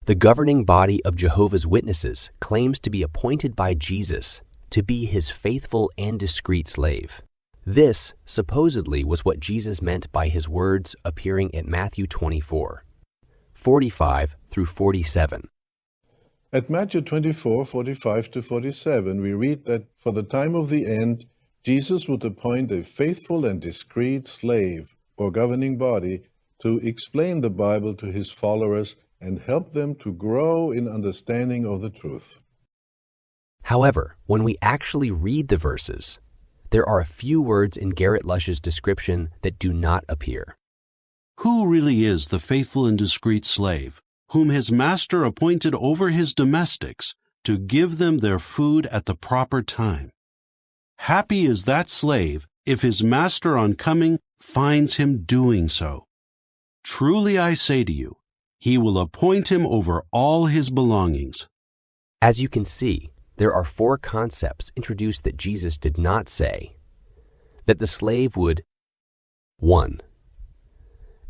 The governing body of Jehovah's Witnesses claims to be appointed by Jesus to be his faithful and discreet slave. This, supposedly, was what Jesus meant by his words appearing at Matthew 24:45 through 47. At Matthew 24:45-47, we read that for the time of the end, Jesus would appoint a faithful and discreet slave or governing body to explain the Bible to his followers and help them to grow in understanding of the truth. However, when we actually read the verses, there are a few words in Garrett Lush's description that do not appear. Who really is the faithful and discreet slave, whom his master appointed over his domestics to give them their food at the proper time? Happy is that slave if his master on coming finds him doing so. Truly I say to you, he will appoint him over all his belongings. As you can see, there are four concepts introduced that Jesus did not say. That the slave would 1.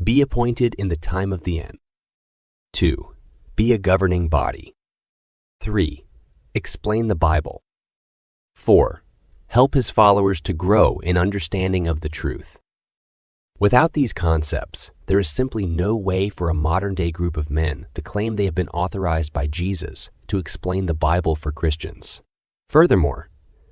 Be appointed in the time of the end. 2. Be a governing body. 3. Explain the Bible. 4. Help his followers to grow in understanding of the truth. Without these concepts, there is simply no way for a modern-day group of men to claim they have been authorized by Jesus to explain the Bible for Christians. Furthermore,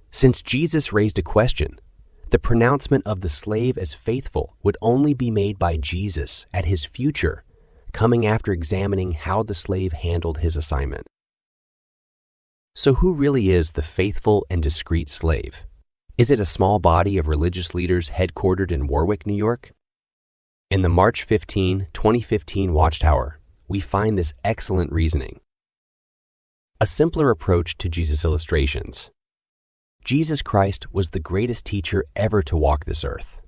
since Jesus raised a question, the pronouncement of the slave as faithful would only be made by Jesus at his future, coming after examining how the slave handled his assignment. So who really is the faithful and discreet slave? Is it a small body of religious leaders headquartered in Warwick, New York? In the March 15, 2015 Watchtower, we find this excellent reasoning. A simpler approach to Jesus' illustrations. Jesus Christ was the greatest teacher ever to walk this earth.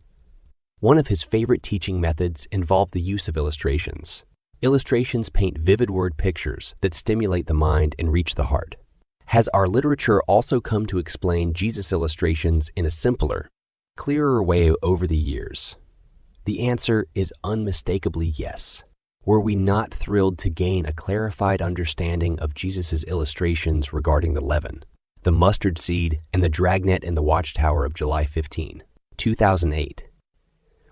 One of his favorite teaching methods involved the use of illustrations. Illustrations paint vivid word pictures that stimulate the mind and reach the heart. Has our literature also come to explain Jesus' illustrations in a simpler, clearer way over the years? The answer is unmistakably yes. Were we not thrilled to gain a clarified understanding of Jesus' illustrations regarding the leaven, the mustard seed, and the dragnet in the Watchtower of July 15, 2008?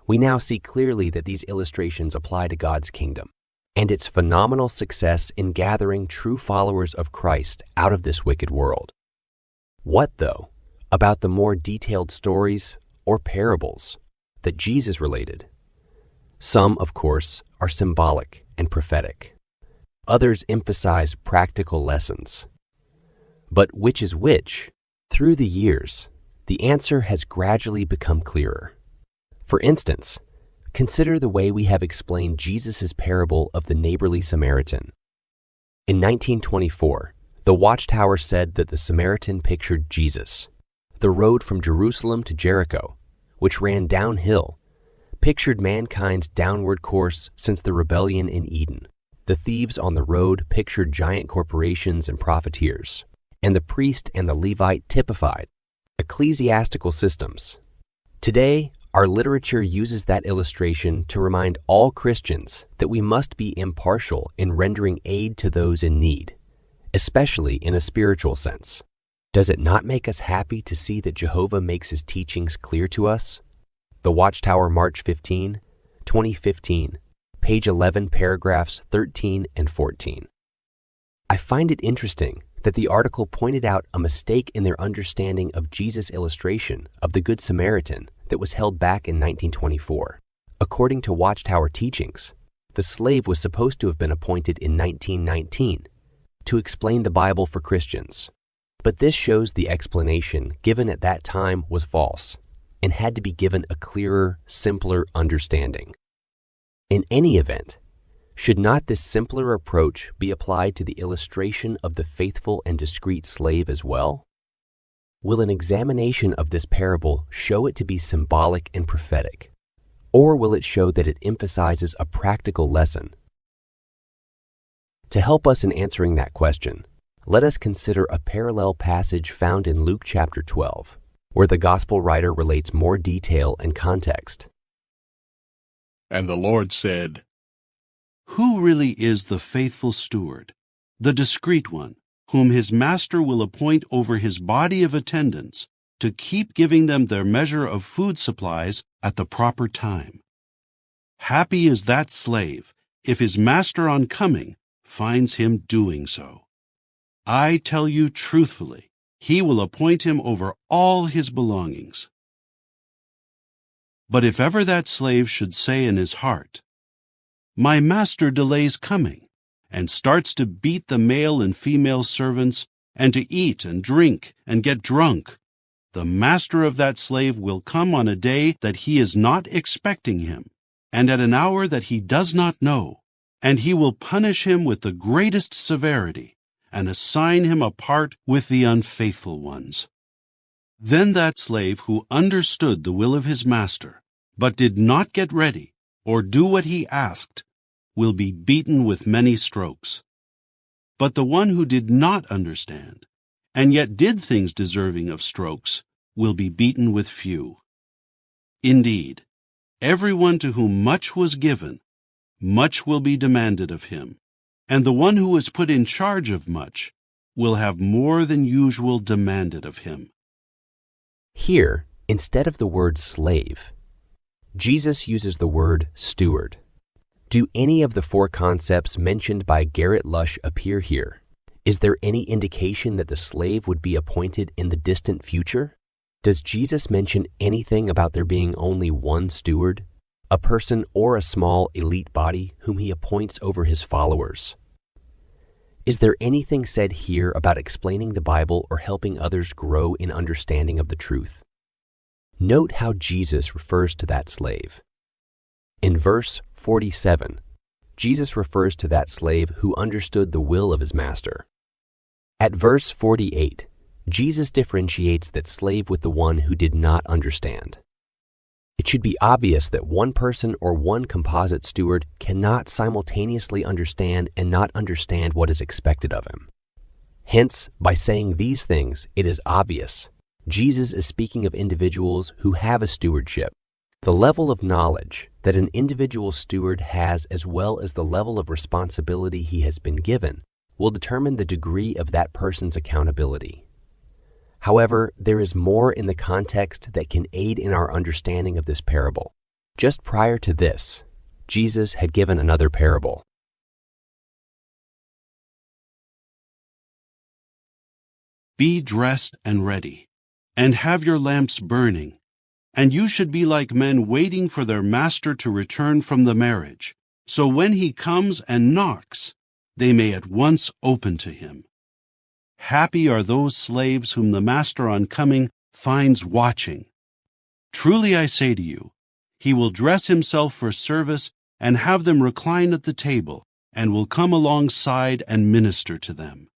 We now see clearly that these illustrations apply to God's kingdom and its phenomenal success in gathering true followers of Christ out of this wicked world. What, though, about the more detailed stories or parables that Jesus related? Some, of course, are symbolic and prophetic. Others emphasize practical lessons. But which is which? Through the years, the answer has gradually become clearer. For instance, consider the way we have explained Jesus' parable of the neighborly Samaritan. In 1924, the Watchtower said that the Samaritan pictured Jesus. The road from Jerusalem to Jericho, which ran downhill, pictured mankind's downward course since the rebellion in Eden. The thieves on the road pictured giant corporations and profiteers, and the priest and the Levite typified ecclesiastical systems. Today, our literature uses that illustration to remind all Christians that we must be impartial in rendering aid to those in need, especially in a spiritual sense. Does it not make us happy to see that Jehovah makes his teachings clear to us? The Watchtower, March 15, 2015, page 11, paragraphs 13 and 14. I find it interesting that the article pointed out a mistake in their understanding of Jesus' illustration of the Good Samaritan that was held back in 1924. According to Watchtower teachings, the slave was supposed to have been appointed in 1919 to explain the Bible for Christians. But this shows the explanation given at that time was false and had to be given a clearer, simpler understanding. In any event, should not this simpler approach be applied to the illustration of the faithful and discreet slave as well? Will an examination of this parable show it to be symbolic and prophetic, or will it show that it emphasizes a practical lesson? To help us in answering that question, let us consider a parallel passage found in Luke chapter 12, where the gospel writer relates more detail and context. And the Lord said, Who really is the faithful steward, the discreet one, whom his master will appoint over his body of attendants to keep giving them their measure of food supplies at the proper time? Happy is that slave if his master on coming finds him doing so. I tell you truthfully, he will appoint him over all his belongings. But if ever that slave should say in his heart, "My master delays coming," and starts to beat the male and female servants, and to eat and drink and get drunk, the master of that slave will come on a day that he is not expecting him, and at an hour that he does not know, and he will punish him with the greatest severity, and assign him a part with the unfaithful ones. Then that slave who understood the will of his master, but did not get ready, or do what he asked, will be beaten with many strokes. But the one who did not understand, and yet did things deserving of strokes, will be beaten with few. Indeed, everyone to whom much was given, much will be demanded of him, and the one who is put in charge of much will have more than usual demanded of him. Here, instead of the word slave, Jesus uses the word steward. Do any of the four concepts mentioned by Garrett Lush appear here? Is there any indication that the slave would be appointed in the distant future? Does Jesus mention anything about there being only one steward, a person or a small elite body whom he appoints over his followers? Is there anything said here about explaining the Bible or helping others grow in understanding of the truth? Note how Jesus refers to that slave. In verse 47, Jesus refers to that slave who understood the will of his master. At verse 48, Jesus differentiates that slave with the one who did not understand. It should be obvious that one person or one composite steward cannot simultaneously understand and not understand what is expected of him. Hence, by saying these things, it is obvious Jesus is speaking of individuals who have a stewardship. The level of knowledge that an individual steward has, as well as the level of responsibility he has been given, will determine the degree of that person's accountability. However, there is more in the context that can aid in our understanding of this parable. Just prior to this, Jesus had given another parable. Be dressed and ready, and have your lamps burning, and you should be like men waiting for their master to return from the marriage, so when he comes and knocks, they may at once open to him. Happy are those slaves whom the master on coming finds watching. Truly I say to you, he will dress himself for service and have them recline at the table, and will come alongside and minister to them.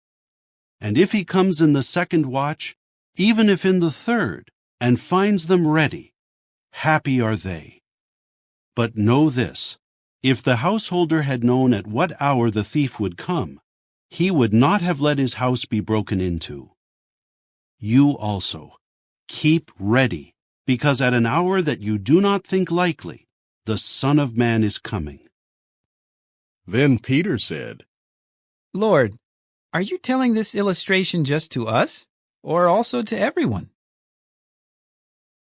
And if he comes in the second watch, even if in the third, and finds them ready, happy are they. But know this, if the householder had known at what hour the thief would come, he would not have let his house be broken into. You also, keep ready, because at an hour that you do not think likely, the Son of Man is coming. Then Peter said, Lord, are you telling this illustration just to us, or also to everyone?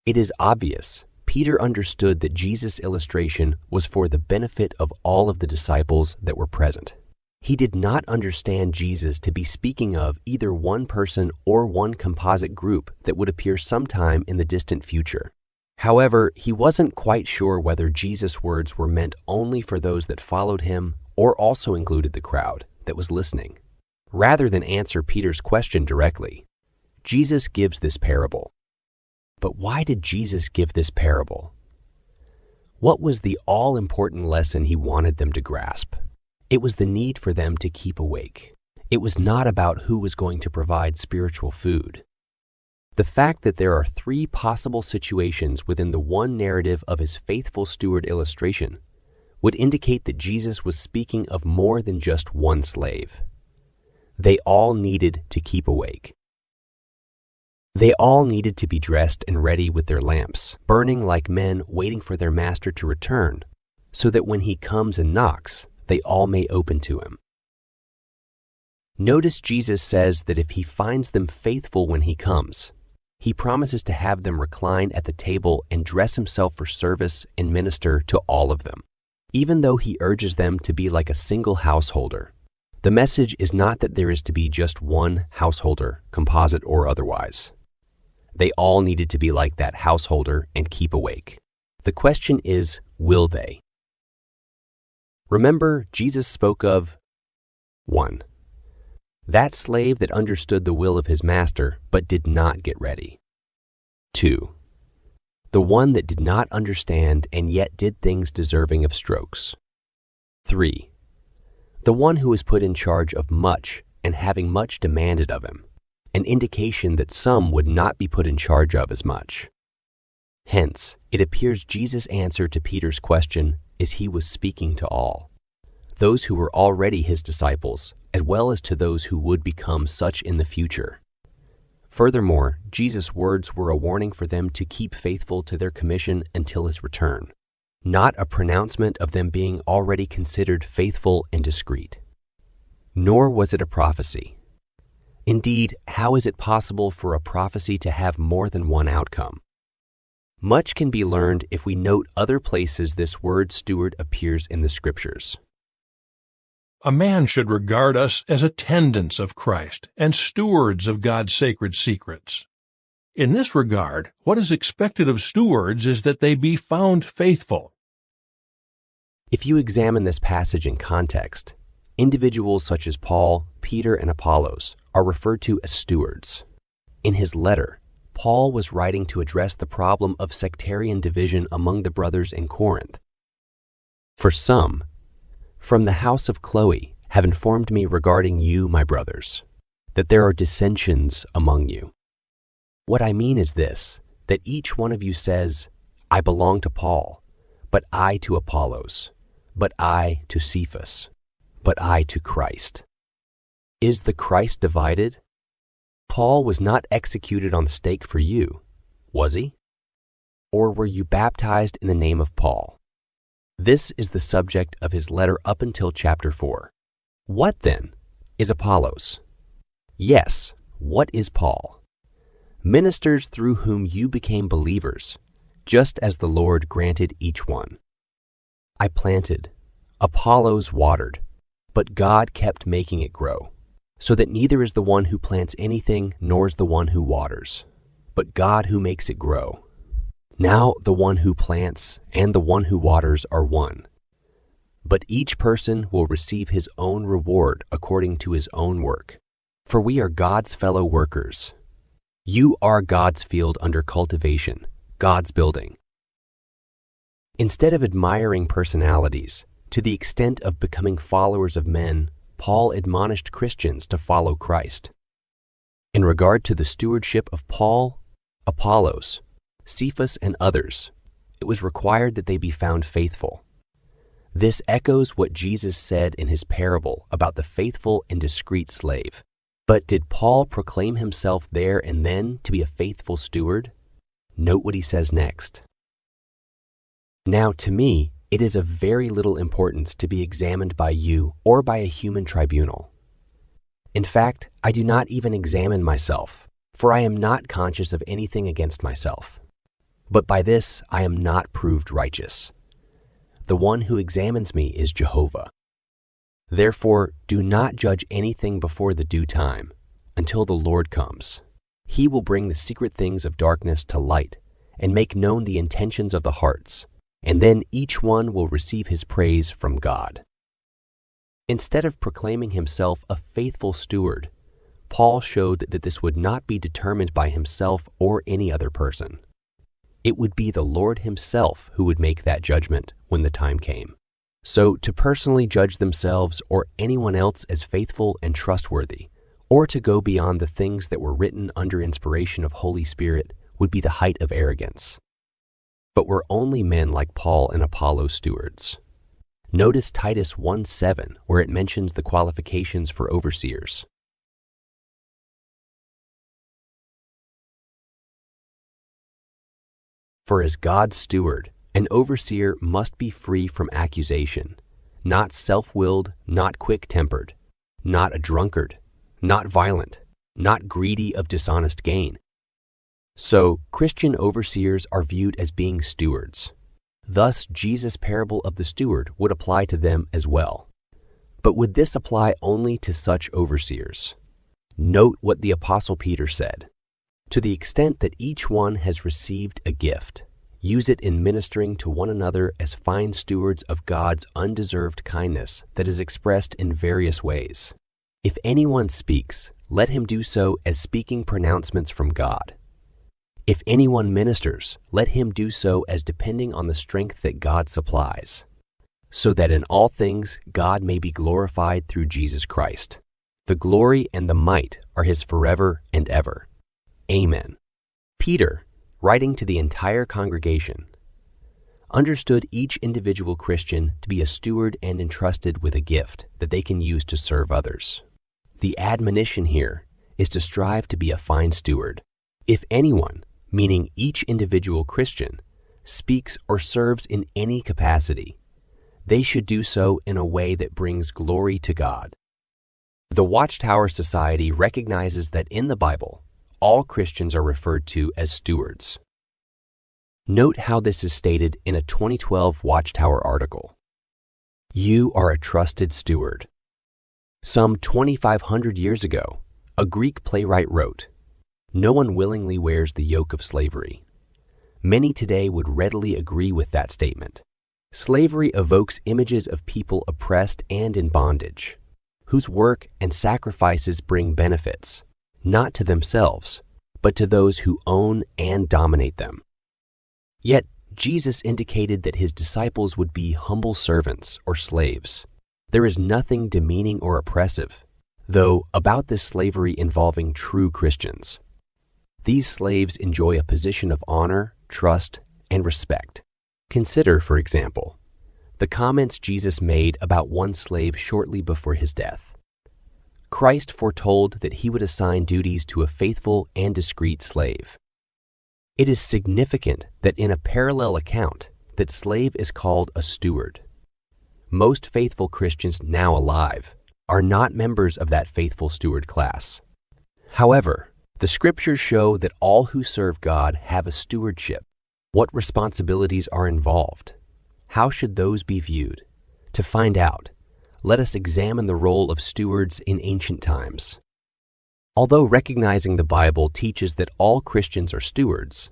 It is obvious Peter understood that Jesus' illustration was for the benefit of all of the disciples that were present. He did not understand Jesus to be speaking of either one person or one composite group that would appear sometime in the distant future. However, he wasn't quite sure whether Jesus' words were meant only for those that followed him or also included the crowd that was listening. Rather than answer Peter's question directly, Jesus gives this parable. But why did Jesus give this parable? What was the all-important lesson he wanted them to grasp? It was the need for them to keep awake. It was not about who was going to provide spiritual food. The fact that there are three possible situations within the one narrative of his faithful steward illustration would indicate that Jesus was speaking of more than just one slave. They all needed to keep awake. They all needed to be dressed and ready with their lamps, burning like men waiting for their master to return, so that when he comes and knocks, they all may open to him. Notice Jesus says that if he finds them faithful when he comes, he promises to have them recline at the table and dress himself for service and minister to all of them. Even though he urges them to be like a single householder, the message is not that there is to be just one householder, composite or otherwise. They all needed to be like that householder and keep awake. The question is, will they? Remember, Jesus spoke of 1. That slave that understood the will of his master but did not get ready. 2. The one that did not understand and yet did things deserving of strokes. 3. The one who was put in charge of much and having much demanded of him, an indication that some would not be put in charge of as much. Hence, it appears Jesus' answer to Peter's question is he was speaking to all, those who were already his disciples, as well as to those who would become such in the future. Furthermore, Jesus' words were a warning for them to keep faithful to their commission until his return, not a pronouncement of them being already considered faithful and discreet. Nor was it a prophecy. Indeed, how is it possible for a prophecy to have more than one outcome? Much can be learned if we note other places this word steward appears in the Scriptures. A man should regard us as attendants of Christ and stewards of God's sacred secrets. In this regard, what is expected of stewards is that they be found faithful. If you examine this passage in context, individuals such as Paul, Peter, and Apollos are referred to as stewards. In his letter, Paul was writing to address the problem of sectarian division among the brothers in Corinth. For some, from the house of Chloe, have informed me regarding you, my brothers, that there are dissensions among you. What I mean is this, that each one of you says, I belong to Paul, but I to Apollos, but I to Cephas, but I to Christ. Is the Christ divided? Paul was not executed on the stake for you, was he? Or were you baptized in the name of Paul? This is the subject of his letter up until chapter 4. What then is Apollos? Yes, what is Paul? Ministers through whom you became believers, just as the Lord granted each one. I planted, Apollos watered, but God kept making it grow, so that neither is the one who plants anything nor is the one who waters, but God who makes it grow. Now the one who plants and the one who waters are one, but each person will receive his own reward according to his own work. For we are God's fellow workers. You are God's field under cultivation, God's building. Instead of admiring personalities, to the extent of becoming followers of men, Paul admonished Christians to follow Christ. In regard to the stewardship of Paul, Apollos, Cephas, and others, it was required that they be found faithful. This echoes what Jesus said in his parable about the faithful and discreet slave. But did Paul proclaim himself there and then to be a faithful steward? Note what he says next. Now, to me, it is of very little importance to be examined by you or by a human tribunal. In fact, I do not even examine myself, for I am not conscious of anything against myself. But by this I am not proved righteous. The one who examines me is Jehovah. Therefore, do not judge anything before the due time, until the Lord comes. He will bring the secret things of darkness to light and make known the intentions of the hearts, and then each one will receive his praise from God. Instead of proclaiming himself a faithful steward, Paul showed that this would not be determined by himself or any other person. It would be the Lord himself who would make that judgment when the time came. So to personally judge themselves or anyone else as faithful and trustworthy, or to go beyond the things that were written under inspiration of Holy Spirit, would be the height of arrogance. But were only men like Paul and Apollos stewards? Notice Titus 1:7, where it mentions the qualifications for overseers. For as God's steward, an overseer must be free from accusation, not self-willed, not quick-tempered, not a drunkard, not violent, not greedy of dishonest gain. So, Christian overseers are viewed as being stewards. Thus, Jesus' parable of the steward would apply to them as well. But would this apply only to such overseers? Note what the Apostle Peter said. To the extent that each one has received a gift, use it in ministering to one another as fine stewards of God's undeserved kindness that is expressed in various ways. If anyone speaks, let him do so as speaking pronouncements from God. If anyone ministers, let him do so as depending on the strength that God supplies, so that in all things God may be glorified through Jesus Christ. The glory and the might are his forever and ever. Amen. Peter, writing to the entire congregation, understood each individual Christian to be a steward and entrusted with a gift that they can use to serve others. The admonition here is to strive to be a fine steward. If anyone, meaning each individual Christian, speaks or serves in any capacity, they should do so in a way that brings glory to God. The Watchtower Society recognizes that in the Bible, all Christians are referred to as stewards. Note how this is stated in a 2012 Watchtower article. You are a trusted steward. Some 2,500 years ago, a Greek playwright wrote, "No one willingly wears the yoke of slavery." Many today would readily agree with that statement. Slavery evokes images of people oppressed and in bondage, whose work and sacrifices bring benefits, not to themselves, but to those who own and dominate them. Yet, Jesus indicated that his disciples would be humble servants or slaves. There is nothing demeaning or oppressive, though, about this slavery involving true Christians. These slaves enjoy a position of honor, trust, and respect. Consider, for example, the comments Jesus made about one slave shortly before his death. Christ foretold that he would assign duties to a faithful and discreet slave. It is significant that in a parallel account, that slave is called a steward. Most faithful Christians now alive are not members of that faithful steward class. However, the scriptures show that all who serve God have a stewardship. What responsibilities are involved? How should those be viewed? To find out, let us examine the role of stewards in ancient times. Although recognizing the Bible teaches that all Christians are stewards,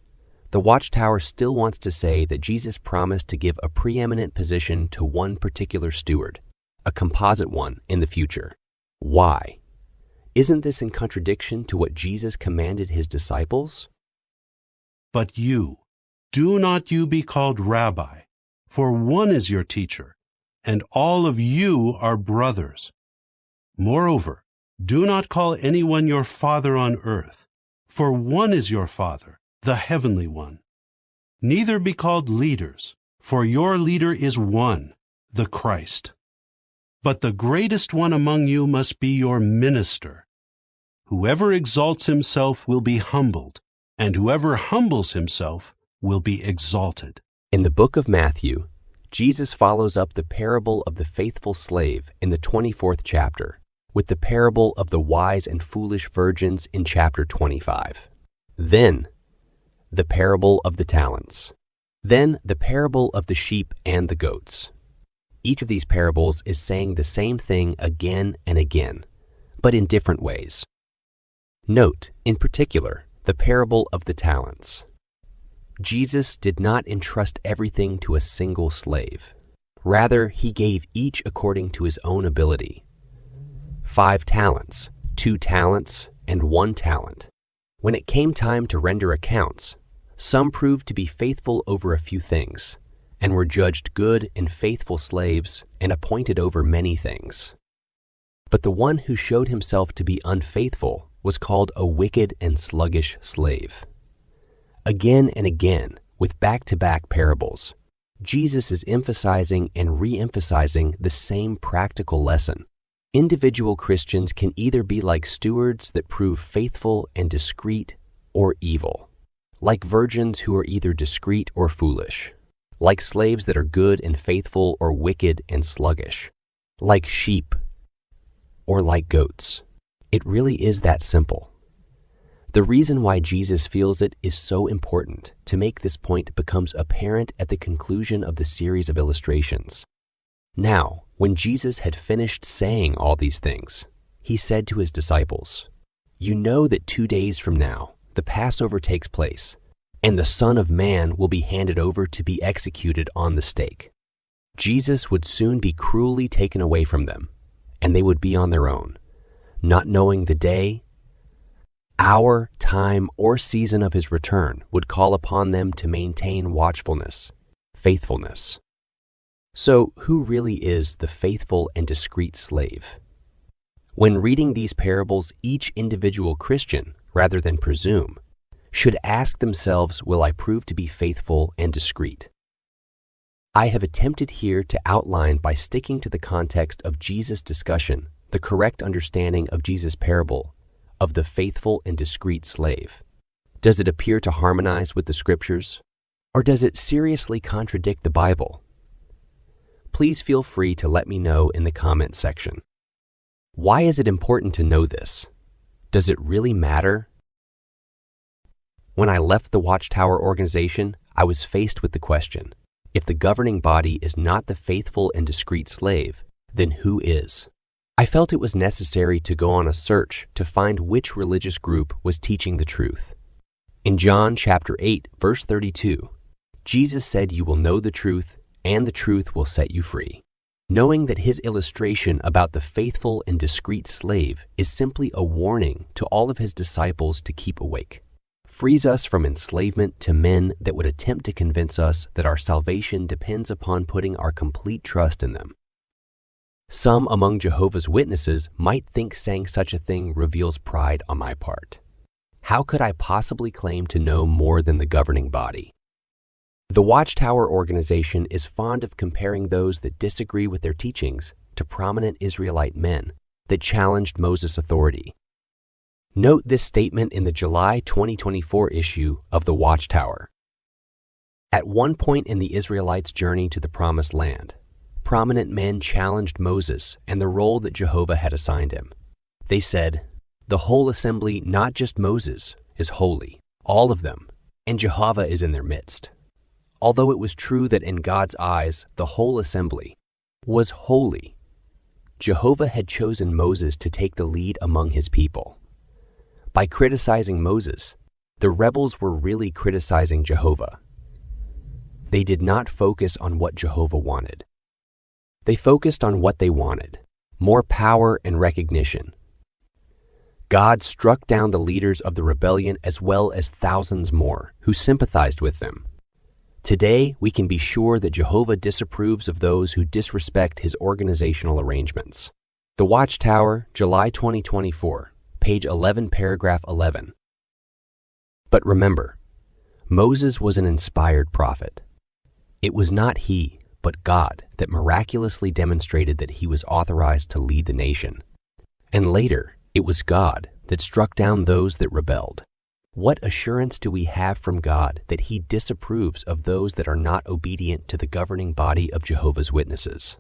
the Watchtower still wants to say that Jesus promised to give a preeminent position to one particular steward, a composite one in the future. Why? Isn't this in contradiction to what Jesus commanded his disciples? But you, do not you be called Rabbi, for one is your teacher, and all of you are brothers. Moreover, do not call anyone your father on earth, for one is your Father, the heavenly one. Neither be called leaders, for your leader is one, the Christ. But the greatest one among you must be your minister. Whoever exalts himself will be humbled, and whoever humbles himself will be exalted. In the book of Matthew, Jesus follows up the parable of the faithful slave in the 24th chapter with the parable of the wise and foolish virgins in chapter 25. Then, the parable of the talents. Then, the parable of the sheep and the goats. Each of these parables is saying the same thing again and again, but in different ways. Note, in particular, the parable of the talents. Jesus did not entrust everything to a single slave. Rather, he gave each according to his own ability. 5 talents, 2 talents, and 1 talent. When it came time to render accounts, some proved to be faithful over a few things, and were judged good and faithful slaves and appointed over many things. But the one who showed himself to be unfaithful was called a wicked and sluggish slave. Again and again, with back-to-back parables, Jesus is emphasizing and re-emphasizing the same practical lesson. Individual Christians can either be like stewards that prove faithful and discreet, or evil, like virgins who are either discreet or foolish, like slaves that are good and faithful or wicked and sluggish. like sheep, or like goats. It really is that simple. The reason why Jesus feels it is so important to make this point becomes apparent at the conclusion of the series of illustrations. Now, when Jesus had finished saying all these things, he said to his disciples, "You know that 2 days from now the Passover takes place, and the Son of Man will be handed over to be executed on the stake." Jesus would soon be cruelly taken away from them, and they would be on their own, not knowing the day, hour, time, or season of his return would call upon them to maintain watchfulness, faithfulness. So, who really is the faithful and discreet slave? When reading these parables, each individual Christian, rather than presume, should ask themselves, will I prove to be faithful and discreet? I have attempted here to outline, by sticking to the context of Jesus' discussion, the correct understanding of Jesus' parable of the faithful and discreet slave. Does it appear to harmonize with the Scriptures? Or does it seriously contradict the Bible? Please feel free to let me know in the comment section. Why is it important to know this? Does it really matter? When I left the Watchtower organization, I was faced with the question, if the governing body is not the faithful and discreet slave, then who is? I felt it was necessary to go on a search to find which religious group was teaching the truth. In John chapter 8, verse 32, Jesus said, "You will know the truth, and the truth will set you free." Knowing that his illustration about the faithful and discreet slave is simply a warning to all of his disciples to keep awake, frees us from enslavement to men that would attempt to convince us that our salvation depends upon putting our complete trust in them. Some among Jehovah's Witnesses might think saying such a thing reveals pride on my part. How could I possibly claim to know more than the governing body? The Watchtower organization is fond of comparing those that disagree with their teachings to prominent Israelite men that challenged Moses' authority. Note this statement in the July 2024 issue of the Watchtower. At one point in the Israelites' journey to the Promised Land, prominent men challenged Moses and the role that Jehovah had assigned him. They said, "The whole assembly, not just Moses, is holy, all of them, and Jehovah is in their midst." Although it was true that in God's eyes, the whole assembly was holy, Jehovah had chosen Moses to take the lead among his people. By criticizing Moses, the rebels were really criticizing Jehovah. They did not focus on what Jehovah wanted. They focused on what they wanted, more power and recognition. God struck down the leaders of the rebellion as well as thousands more who sympathized with them. Today, we can be sure that Jehovah disapproves of those who disrespect his organizational arrangements. The Watchtower, July 2024, page 11, paragraph 11. But remember, Moses was an inspired prophet. It was not he, but God, that miraculously demonstrated that he was authorized to lead the nation. And later, it was God that struck down those that rebelled. What assurance do we have from God that he disapproves of those that are not obedient to the governing body of Jehovah's Witnesses?